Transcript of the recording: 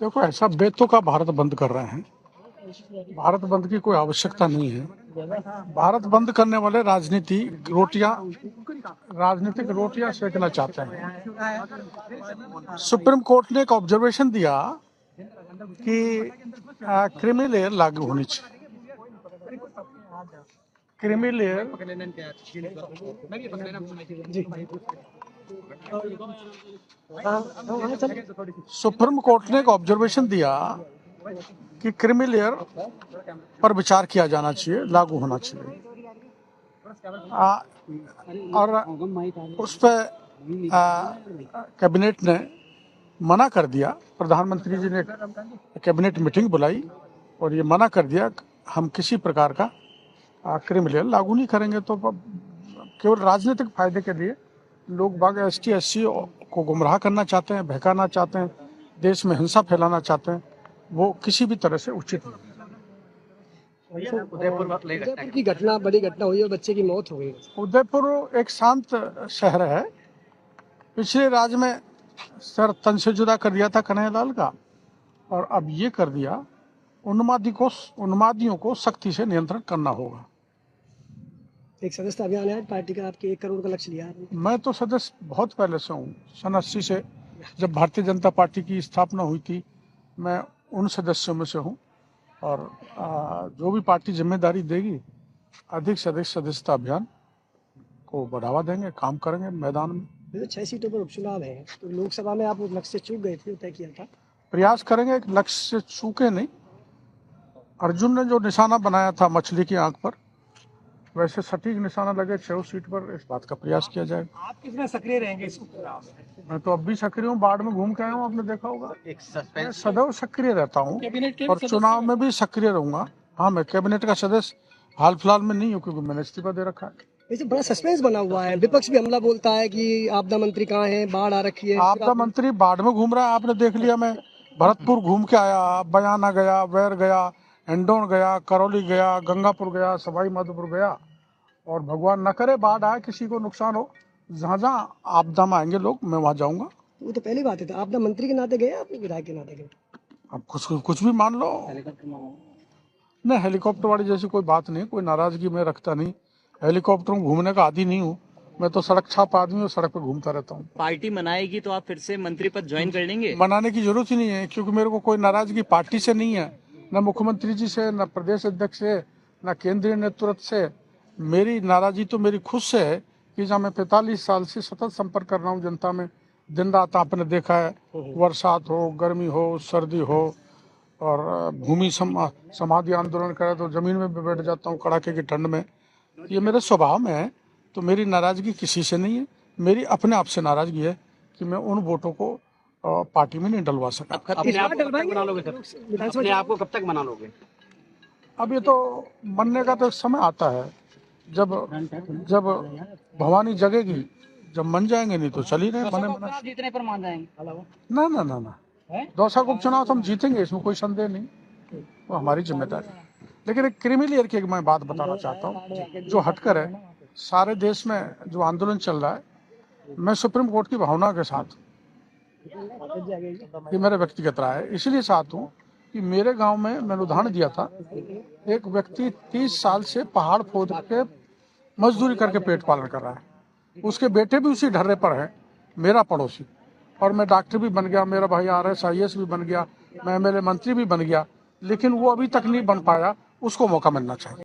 देखो, ऐसा बेतुका का भारत बंद कर रहे हैं। भारत बंद की कोई आवश्यकता नहीं है। भारत बंद करने वाले राजनीतिक रोटियां सेकना चाहते हैं। सुप्रीम कोर्ट ने एक ऑब्जर्वेशन दिया कि क्रीमी लेयर लागू होनी चाहिए। क्रीमी लेयर सुप्रीम कोर्ट ने एक ऑब्जर्वेशन दिया कि क्रीमी लेयर पर विचार किया जाना चाहिए, लागू होना चाहिए। और उस पर कैबिनेट ने मना कर दिया। प्रधानमंत्री जी ने कैबिनेट मीटिंग बुलाई और ये मना कर दिया हम किसी प्रकार का क्रीमी लेयर लागू नहीं करेंगे। तो केवल राजनीतिक फायदे के लिए लोग बाग ST SC को गुमराह करना चाहते हैं, बहकाना चाहते हैं, देश में हिंसा फैलाना चाहते हैं, वो किसी भी तरह से उचित नहीं। उदयपुर की घटना बड़ी घटना हुई और बच्चे की मौत हो गई। उदयपुर एक शांत शहर है। पिछले राज्य में सर तन से जुदा कर दिया था कन्हैयालाल का, और अब ये कर दिया। उन्मादियों को सख्ती से नियंत्रण करना होगा। एक सदस्यता अभियान है पार्टी का, आपके 1 करोड़ का लक्ष्य लिया है। मैं तो सदस्य बहुत पहले से हूँ। सन 80 से जब भारतीय जनता पार्टी की स्थापना हुई थी, मैं उन सदस्यों में से हूँ। और जो भी पार्टी जिम्मेदारी देगी, अधिक से अधिक सदस्यता अभियान को बढ़ावा देंगे, काम करेंगे मैदान में। 6 सीटों पर उपचुनाव है, तो लोकसभा में आप लक्ष्य से चूक गए थे, तय किया था। प्रयास करेंगे, लक्ष्य से चूके नहीं। अर्जुन ने जो निशाना बनाया था मछली की आंख पर, वैसे सटीक निशाना लगे 6 सीट पर, इस बात का प्रयास किया जाएगा। आप कितना सक्रिय रहेंगे इस चुनाव में? मैं तो अब भी सक्रिय हूँ, बाढ़ में घूम के आया हूँ, आपने देखा होगा। मैं सदैव सक्रिय रहता हूँ और चुनाव में भी सक्रिय रहूंगा। हाँ, मैं कैबिनेट का सदस्य हाल फिलहाल में नहीं हूँ, क्योंकि मैंने इस्तीफा दे रखा है। वैसे बड़ा सस्पेंस बना हुआ है, विपक्ष भी हमला बोलता है कि आपदा मंत्री कहाँ है, बाढ़ आ रखी है। आपदा मंत्री बाढ़ में घूम रहा है, आपने देख लिया। मैं भरतपुर घूम के आया, बयाना गया, वैर गया, हिंडौन गया, करौली गया, गंगापुर गया, सवाई माधोपुर गया। और भगवान न करे बाढ़ आए, किसी को नुकसान हो, जहाँ जहाँ आपदा में आएंगे लोग, मैं वहाँ जाऊंगा। वो तो पहली बात है, आपदा मंत्री के नाते गए, आप विधायक के नाते गए? अब कुछ भी मान लो। नहीं, हेलीकॉप्टर वाली जैसी कोई बात नहीं, कोई नाराजगी मैं रखता नहीं। हेलीकॉप्टर में घूमने का आदी नहीं हूँ। मैं तो सड़क छाप आदमी और सड़क पे घूमता रहता हूँ। पार्टी मनाएगी तो आप फिर से मंत्री पद ज्वाइन कर लेंगे? मनाने की जरूरत ही नहीं है, क्योंकि मेरे को कोई नाराजगी पार्टी से नहीं है, न मुख्यमंत्री जी से, न प्रदेश अध्यक्ष से, न केंद्रीय नेतृत्व से। मेरी नाराजगी तो मेरी खुद से है कि जहाँ मैं 45 साल से सतत संपर्क कर रहा हूँ जनता में, दिन रात आपने देखा है, बरसात हो, गर्मी हो, सर्दी हो, और भूमि समाधि आंदोलन करे तो जमीन में भी बैठ जाता हूँ कड़ाके की ठंड में। ये मेरे स्वभाव में है। तो मेरी नाराजगी किसी से नहीं है, मेरी अपने आप से नाराजगी है कि मैं उन वोटों को पार्टी में नहीं डलवा सका। अपने आप को कब तक मना लोगे? अब ये तो बनने का तो एक समय आता है, जब भवानी जगेगी, जब मन जाएंगे। नहीं तो चल ही रहे बने जीतने पर मान जाएंगे। ना दौसा को उपचुनाव तो हम जीतेंगे, इसमें कोई संदेह नहीं, वो हमारी जिम्मेदारी है। लेकिन एक क्रीमी लेयर की मैं बात बताना चाहता हूँ जो हटकर है। सारे देश में जो आंदोलन चल रहा है, मैं सुप्रीम कोर्ट की भावना के साथ, ये मेरा व्यक्तिगत राय है, इसलिए साथ हूँ कि मेरे गांव में मैंने उदाहरण दिया था, एक व्यक्ति 30 साल से पहाड़ खोद के मजदूरी करके पेट पालन कर रहा है। उसके बेटे भी उसी ढर्रे पर है, मेरा पड़ोसी। और मैं डॉक्टर भी बन गया, मेरा भाई RS IAS भी बन गया, मैं MLA मंत्री भी बन गया, लेकिन वो अभी तक नहीं बन पाया। उसको मौका मिलना चाहिए।